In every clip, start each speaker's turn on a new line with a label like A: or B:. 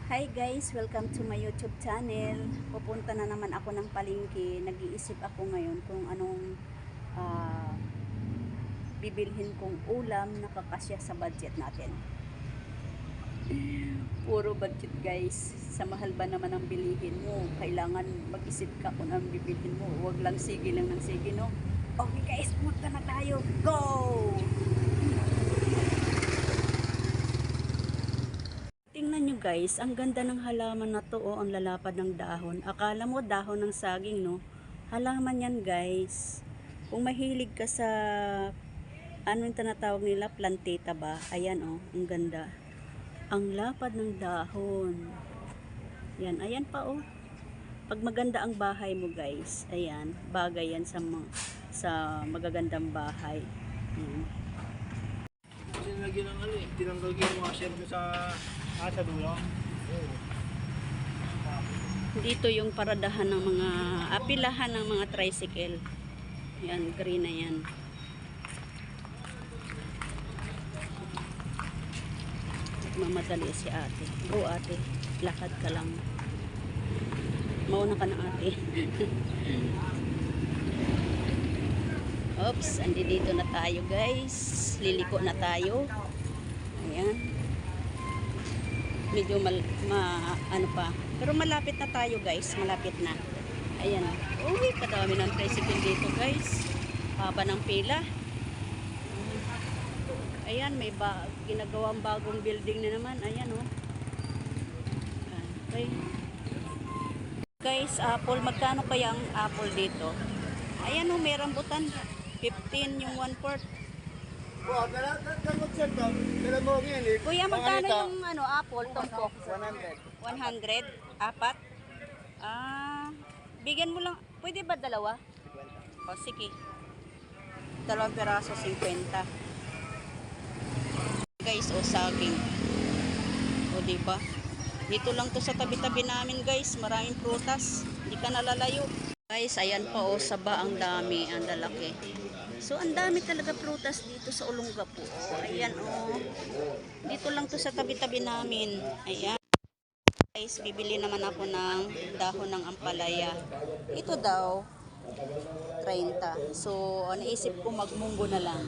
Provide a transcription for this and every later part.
A: Hi guys, welcome to my YouTube channel. Pupunta na naman ako ng palengke. Nag-iisip ako ngayon kung anong ah, bibilhin kong ulam na kakasya sa budget natin. Puro budget guys. Sa mahal ba naman ang bilihin mo? Kailangan mag-isip ka kung anong bibilhin mo. Huwag lang sige lang ng sige, no? Okay guys, punta na tayo. Go! Tingnan nyo guys, ang ganda ng halaman na to, oh, ang lalapad ng dahon. Akala mo dahon ng saging, no? Halaman yan guys. Kung mahilig ka sa, ano yung tinatawag nila, plantita ba? Ayan oh, ang ganda. Ang lapad ng dahon. Yan, ayan pa oh. Pag maganda ang bahay mo guys, ayan, bagay yan sa magagandang bahay. Ayan.
B: Tinanggal ng ano eh, tinanggal yung washer mo sa dulo.
A: Dito yung paradahan ng mga apilahan ng mga tricycle. Yan, green na yan. Mamadali si ate. Go ate, lakad ka lang. Mauna ka na ate. Oops, andi dito na tayo guys. Liliko na tayo. Ayan. Medyo ano pa. Pero malapit na tayo guys. Malapit na. Ayan. Uy, kadami ng tricycle dito guys. Haba ng pila. Ayan, may ginagawang bagong building na naman. Ayan oh. Okay. Guys, apple. Magkano kaya ang apple dito? Ayan oh, may rambutan. 15 yung 1/4. Kuya, magkano yung apple, tumpok? 100. Apat? Bigyan mo lang. Pwede ba dalawa? O, sige. 2 peraso, 50. Guys, o, saging. O, diba? Dito lang to sa tabi-tabi namin, guys. Maraming prutas. Hindi ka nalalayo. Guys, ayan pa, o, saba. Ang dami. Ang lalaki. So, ang dami talaga prutas dito sa Olongapo. Oh, ayan, oh. Dito lang to sa tabi-tabi namin. Ayan. Guys, bibili naman ako ng dahon ng ampalaya. Ito daw, 30. So, naisip ko magmunggo na lang.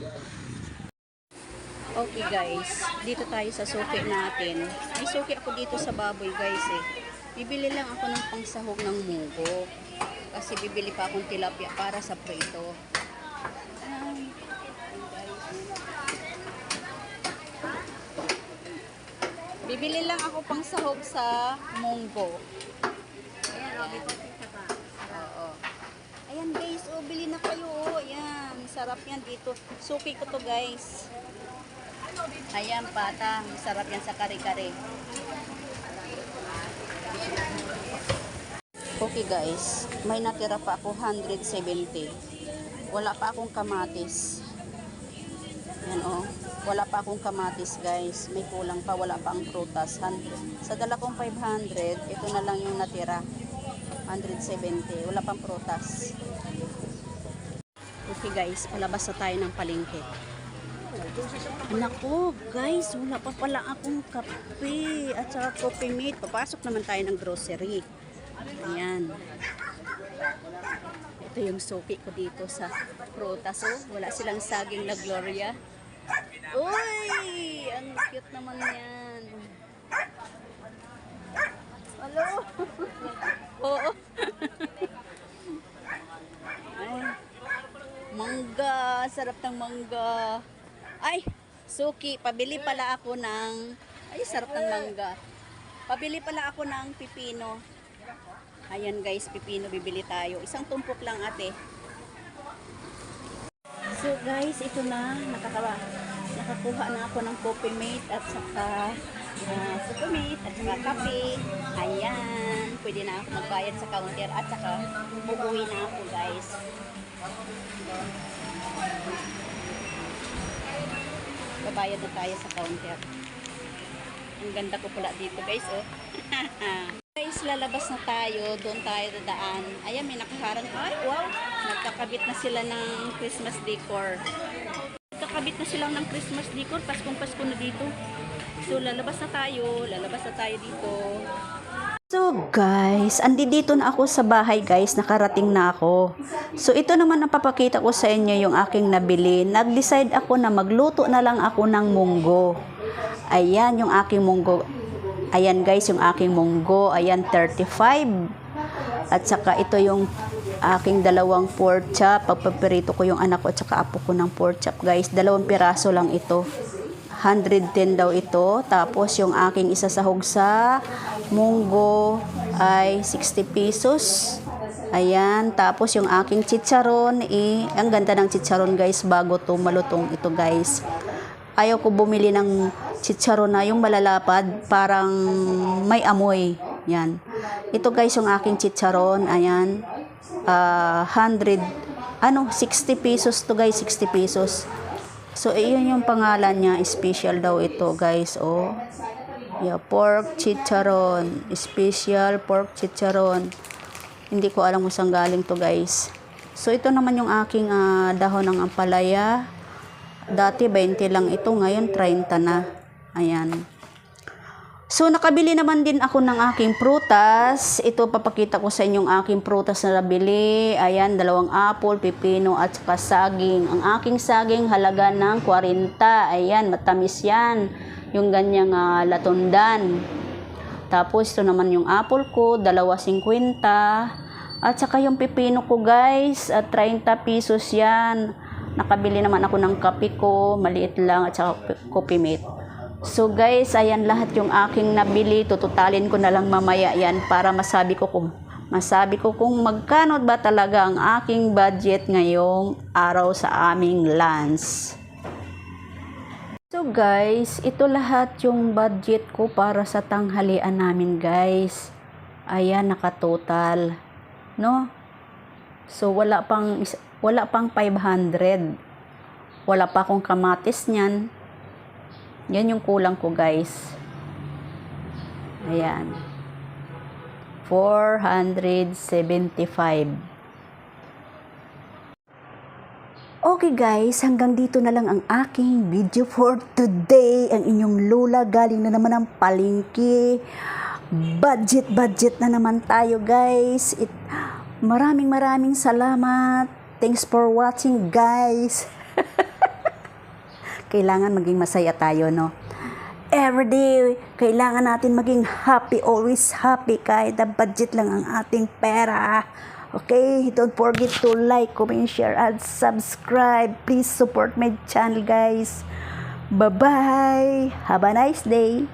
A: Okay, guys. Dito tayo sa suki natin. May suki ako dito sa baboy, guys, eh. Bibili lang ako ng pangsahog ng munggo. Kasi bibili pa akong tilapia para sa prito. Bibili lang ako pang sahog sa munggo. Ayan, oo. Ayan guys, oh, bili na kayo. Oh. Ayan, sarap yan dito. Suki ko to guys. Ayan, patang. Sarap yan sa kare-kare. Okay guys, may natira pa ako 170. Wala pa akong kamatis. Ayan oh. Wala pa akong kamatis guys. May kulang pa. Wala pa ang prutas. Sa dala kong 500, ito na lang yung natira. 170. Wala pang prutas. Okay guys, palabas na tayo ng palengke. Naku guys, wala pa pala akong kape at saka coffee mate. Papasok naman tayo ng grocery. Ayan. Ito yung suki ko dito sa prutas. Oh. Wala silang saging na Gloria. Uy! Ang cute naman yan. Hello? Oo. Ay. Mangga. Sarap ng mangga. Ay! Suki. Pabili pala ako ng... Ay, sarap ng mangga. Pabili pala ako ng pipino. Ayan guys, pipino bibili tayo. Isang tumpok lang ate. So guys, ito na. Nakakuha na ako ng coffee mate at saka kape. Ayan. Pwede na ako magbayad sa counter at saka uuwi na ako guys. Babayad na tayo sa counter. Ang ganda ko pala dito guys, oh. Guys, lalabas na tayo. Doon tayo dadaan. Ayan, may nakaharang. Ay, wow! Nagkakabit na sila ng Christmas decor. Nagkakabit na silang ng Christmas decor. Paskong-Pasko na dito. So, lalabas na tayo dito. So guys, andito na ako sa bahay guys, nakarating na ako. So ito naman ang papakita ko sa inyo yung aking nabili. Nag-decide ako na magluto na lang ako ng munggo. Ayan yung aking munggo. Ayan guys, yung aking munggo. Ayan, 35. At saka ito yung aking dalawang pork chop. Pagpaperito ko yung anak ko at saka apo ko ng pork chop guys. 2 piraso lang ito. 110 daw ito. Tapos yung aking isasahog sa munggo ay 60 pesos. Ayan. Tapos yung aking chicharon, ang ganda ng chicharon guys, bago to malutong ito guys. Ayaw ko bumili ng chicharon na yung malalapad, parang may amoy. Yan. Ito guys yung aking chicharon. Ayan. 60 pesos to guys, 60 pesos. So, iyon yung pangalan niya. Special daw ito, guys. Oh. Yeah, pork chicharon. Special pork chicharon. Hindi ko alam kung saan galing to, guys. So, ito naman yung aking dahon ng ampalaya. Dati, 20 lang ito. Ngayon, 30 na. Ayan. So, nakabili naman din ako ng aking prutas. Ito, papakita ko sa inyong aking prutas na nabili. Ayan, 2 apple, pipino, at saka saging. Ang aking saging, halaga ng 40. Ayan, matamis yan. Yung ganyang latundan. Tapos, ito naman yung apple ko, 2.50. At saka yung pipino ko, guys, 30 pesos yan. Nakabili naman ako ng kape ko, maliit lang, at saka coffee mate. So guys, ayan lahat yung aking nabili. Tututalin ko na lang mamaya yan para masabi ko kung magkano ba talaga ang aking budget ngayong araw sa aming lunch. So guys, ito lahat yung budget ko para sa tanghalian namin guys. Ayan, nakatotal. No? So wala pang 500. Wala pa akong kamatis niyan. Yan yung kulang ko guys. Ayan. 475. Okay guys, hanggang dito na lang ang aking video for today. Ang inyong lula galing na naman ng palengke. Budget na naman tayo guys. Maraming salamat. Thanks for watching guys. Kailangan maging masaya tayo, no? Everyday, kailangan natin maging happy, always happy, kahit na budget lang ang ating pera. Okay? Don't forget to like, comment, share, and subscribe. Please support my channel, guys. Bye-bye. Have a nice day.